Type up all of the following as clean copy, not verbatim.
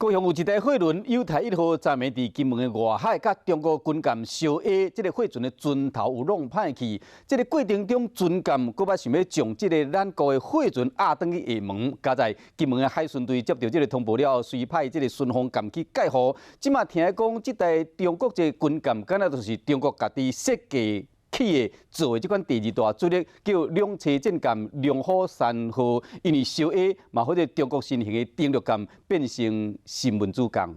高雄有一台货轮友台1号站伫金门的外海，甲中国军舰相挨，这个货船的船头有弄歹去。这个过程中，军舰搁要想要将这个咱国的货船压转去厦门，加在金门的海巡队接到这个通报了后，随派这个巡防舰去介护。即马听讲，这台中国这个军舰，敢若就是中国家己设计起的做的这款第二大主力，叫两栖战舰龙虎3号，因为小 A 嘛，或者中国新型的登陆舰变成新闻主港。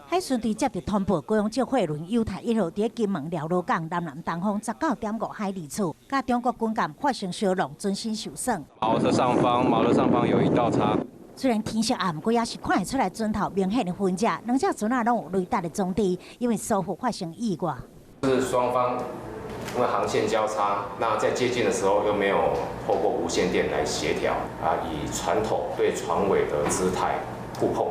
海巡队接到通报，高雄这货轮友台1号伫金门辽罗港南东方19.5海里处，甲中国军舰发生相撞，尊心受损。锚的上方有一道叉。虽然天色暗，不过也是看得出来船头明显的分架，两只船拢有雷达的装置，因为疏忽发生意外。是双方因为航线交叉，那在接近的时候又没有透过无线电来协调以船头对船尾的姿态互碰。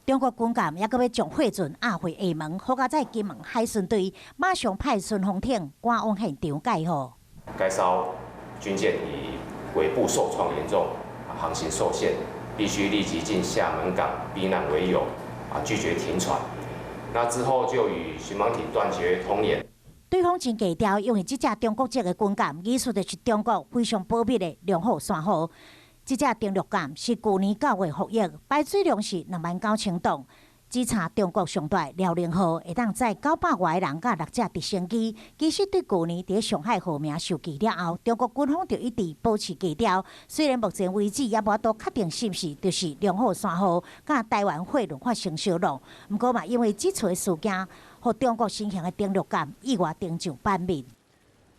中国军舰也搁要将货船押回厦门，好在金门海巡队马上派巡防艇赶往现场介护。该艘军舰以尾部受创严重，航行受限，必须立即进厦门港避难为由，拒绝停船。那之后就与巡防艇断绝通联。对方真低调，因为这架中国籍的军舰技术就是中国非常保密的龙虎3号。这架登陆舰是去年9月服役，排水量是29000吨。只差中国上大辽宁号会当载900外人甲6架直升机。其实对去年伫上海号名受记了后，中国军方就一直保持低调。虽然目前为止也无多确定是不是就是龙虎3号甲台湾货轮发生相撞，不过嘛因为这次的事件，互中国新型的登陆舰意外登上版面。